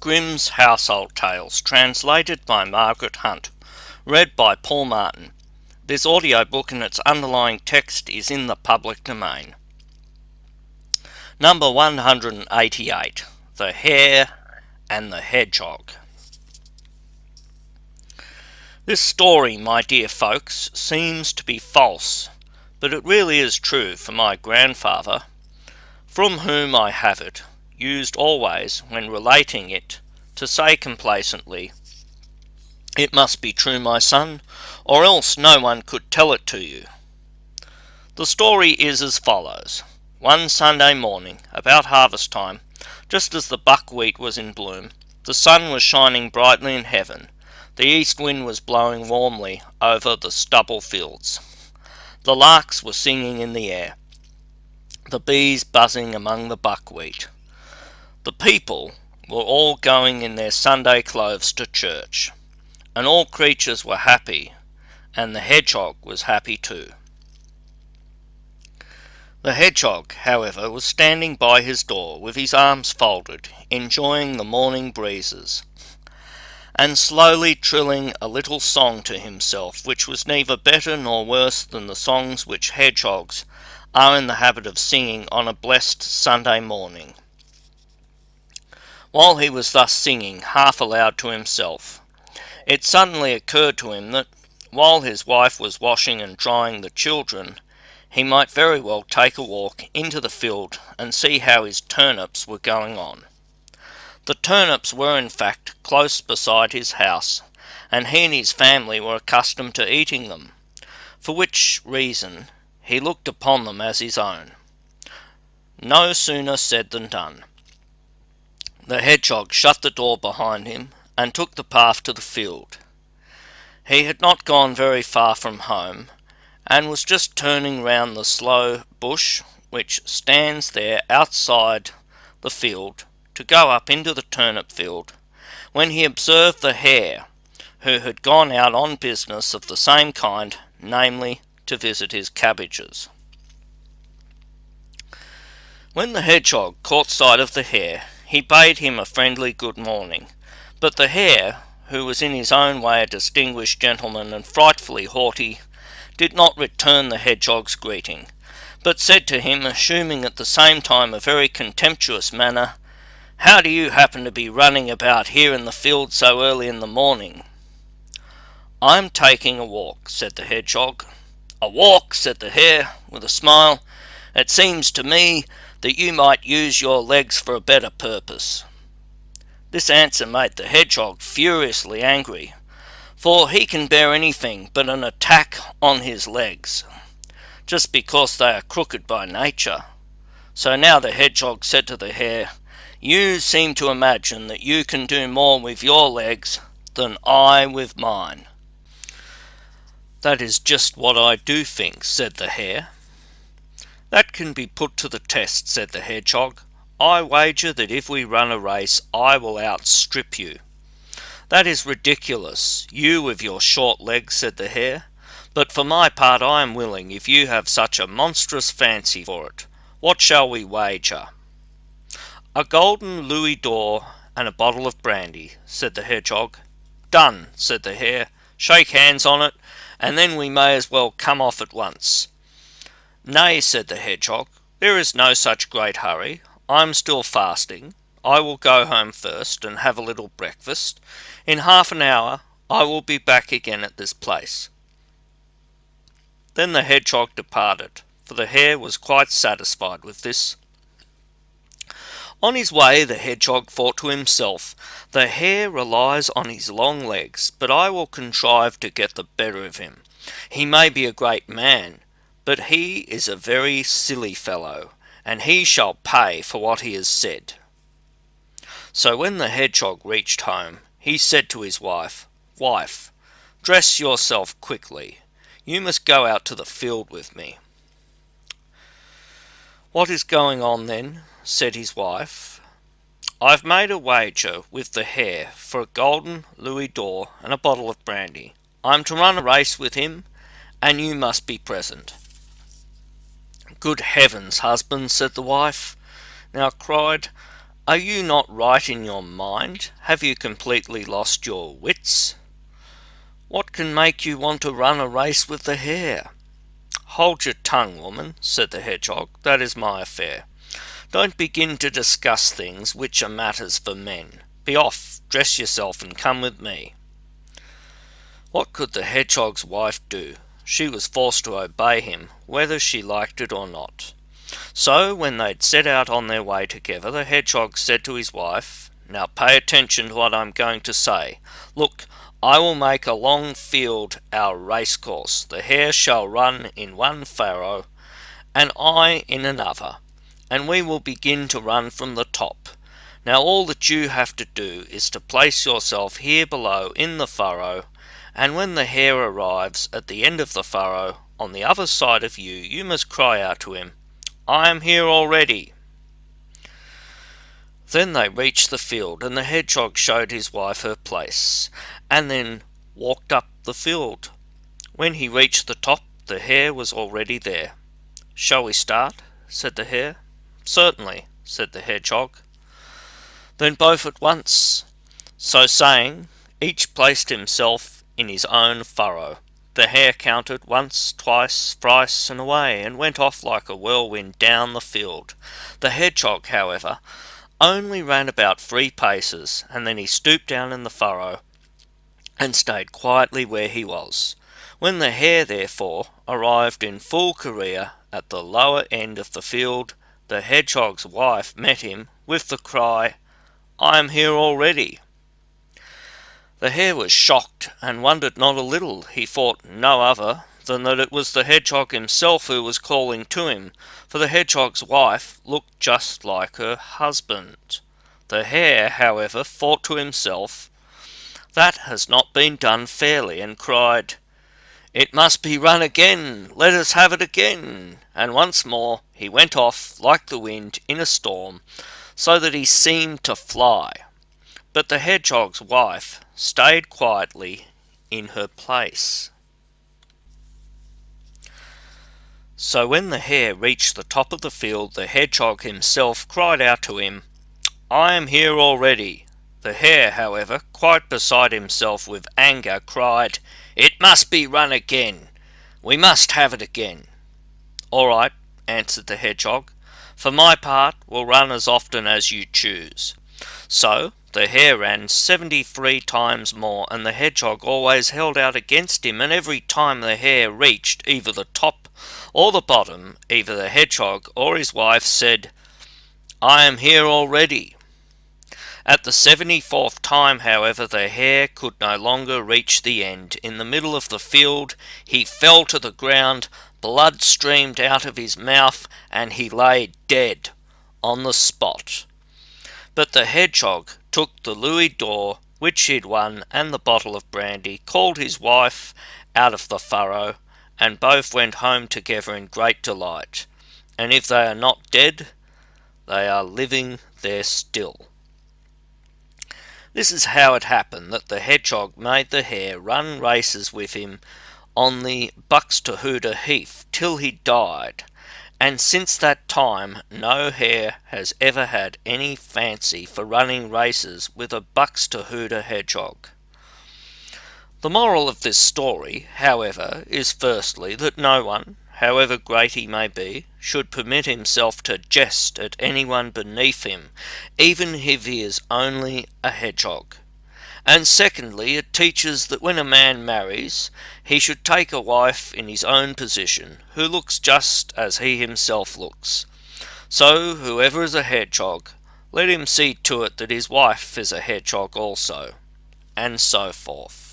Grimm's Household Tales, translated by Margaret Hunt, read by Paul Martin. This audiobook and its underlying text is in the public domain. Number 188, The Hare and the Hedgehog. This story, my dear folks, seems to be false, but it really is true, for my grandfather, from whom I have it, used always, when relating it, to say complacently, "It must be true, my son, or else no one could tell it to you." The story is as follows. One Sunday morning, about harvest time, just as the buckwheat was in bloom, the sun was shining brightly in heaven, the east wind was blowing warmly over the stubble fields, the larks were singing in the air, the bees buzzing among the buckwheat. The people were all going in their Sunday clothes to church, and all creatures were happy, and the hedgehog was happy too. The hedgehog, however, was standing by his door with his arms folded, enjoying the morning breezes, and slowly trilling a little song to himself, which was neither better nor worse than the songs which hedgehogs are in the habit of singing on a blessed Sunday morning. While he was thus singing, half aloud to himself, it suddenly occurred to him that, while his wife was washing and drying the children, he might very well take a walk into the field and see how his turnips were going on. The turnips were in fact close beside his house, and he and his family were accustomed to eating them, for which reason he looked upon them as his own. No sooner said than done. The hedgehog shut the door behind him and took the path to the field. He had not gone very far from home, and was just turning round the sloe bush which stands there outside the field to go up into the turnip field, when he observed the hare, who had gone out on business of the same kind, namely to visit his cabbages. When the hedgehog caught sight of the hare, he bade him a friendly good morning, but the hare, who was in his own way a distinguished gentleman and frightfully haughty, did not return the hedgehog's greeting, but said to him, assuming at the same time a very contemptuous manner, "How do you happen to be running about here in the field so early in the morning?" "I am taking a walk," said the hedgehog. "A walk," said the hare, with a smile. "It seems to me that you might use your legs for a better purpose." This answer made the hedgehog furiously angry, for he can bear anything but an attack on his legs, just because they are crooked by nature. So now the hedgehog said to the hare, "You seem to imagine that you can do more with your legs than I with mine." "That is just what I do think," said the hare. "That can be put to the test," said the hedgehog. "I wager that if we run a race I will outstrip you." "That is ridiculous, you with your short legs," said the hare, "but for my part I am willing, if you have such a monstrous fancy for it. What shall we wager?" "A golden louis d'or and a bottle of brandy," said the hedgehog. "Done," said the hare. "Shake hands on it, and then we may as well come off at once." "Nay," said the hedgehog, "there is no such great hurry. I am still fasting. I will go home first and have a little breakfast. In half an hour I will be back again at this place." Then the hedgehog departed, for the hare was quite satisfied with this. On his way the hedgehog thought to himself, "The hare relies on his long legs, but I will contrive to get the better of him. He may be a great man, but he is a very silly fellow, and he shall pay for what he has said." So when the hedgehog reached home, he said to his wife, "Wife, dress yourself quickly. You must go out to the field with me." "What is going on then?" said his wife. "I've made a wager with the hare for a golden louis d'or and a bottle of brandy. I'm to run a race with him, and you must be present." "Good heavens, husband," said the wife, now cried, Are you not right in your mind? Have you completely lost your wits? What can make you want to run a race with the hare?" "Hold your tongue, woman," said the Hedgehog. "That is my affair. Don't begin to discuss things which are matters for men. Be off, dress yourself, and come with me." What could the Hedgehog's wife do? She was forced to obey him, whether she liked it or not. So, when they'd set out on their way together, the Hedgehog said to his wife, "Now pay attention to what I'm going to say. Look, I will make a long field our racecourse. The hare shall run in one furrow, and I in another, and we will begin to run from the top. Now all that you have to do is to place yourself here below in the furrow, and when the hare arrives at the end of the furrow, on the other side of you, you must cry out to him, 'I am here already.'" Then they reached the field, and the Hedgehog showed his wife her place, and then walked up the field. When he reached the top, the hare was already there. "Shall we start?" said the hare. "Certainly," said the Hedgehog. Then both at once. So saying, each placed himself in his own furrow. The hare counted once, twice, thrice, and away, and went off like a whirlwind down the field. The Hedgehog, however, only ran about 3 paces, and then he stooped down in the furrow and stayed quietly where he was. When the hare, therefore, arrived in full career at the lower end of the field, the Hedgehog's wife met him with the cry, "I am here already." The hare was shocked, and wondered not a little. He thought no other than that it was the Hedgehog himself who was calling to him, for the Hedgehog's wife looked just like her husband. The hare, however, thought to himself, "That has not been done fairly," and cried, "It must be run again, let us have it again," and once more he went off like the wind in a storm, so that he seemed to fly. But the Hedgehog's wife stayed quietly in her place. So when the hare reached the top of the field, the Hedgehog himself cried out to him, "I am here already." The hare, however, quite beside himself with anger, cried, "It must be run again. We must have it again." "All right," answered the Hedgehog. "For my part, we'll run as often as you choose." So the hare ran 73 times more, and the Hedgehog always held out against him, and every time the hare reached either the top or the bottom, either the Hedgehog or his wife said, "I am here already." At the 74th time, however, the hare could no longer reach the end. In the middle of the field he fell to the ground, blood streamed out of his mouth, and he lay dead on the spot. But the Hedgehog took the louis d'or which he had won and the bottle of brandy, called his wife out of the furrow, and both went home together in great delight. And if they are not dead, they are living there still. This is how it happened that the Hedgehog made the hare run races with him on the Buxtehude Heath till he died, and since that time no hare has ever had any fancy for running races with a Buxtehude hedgehog. The moral of this story, however, is firstly that no one, however great he may be, should permit himself to jest at anyone beneath him, even if he is only a hedgehog. And secondly, it teaches that when a man marries, he should take a wife in his own position, who looks just as he himself looks. So, whoever is a hedgehog, let him see to it that his wife is a hedgehog also, and so forth.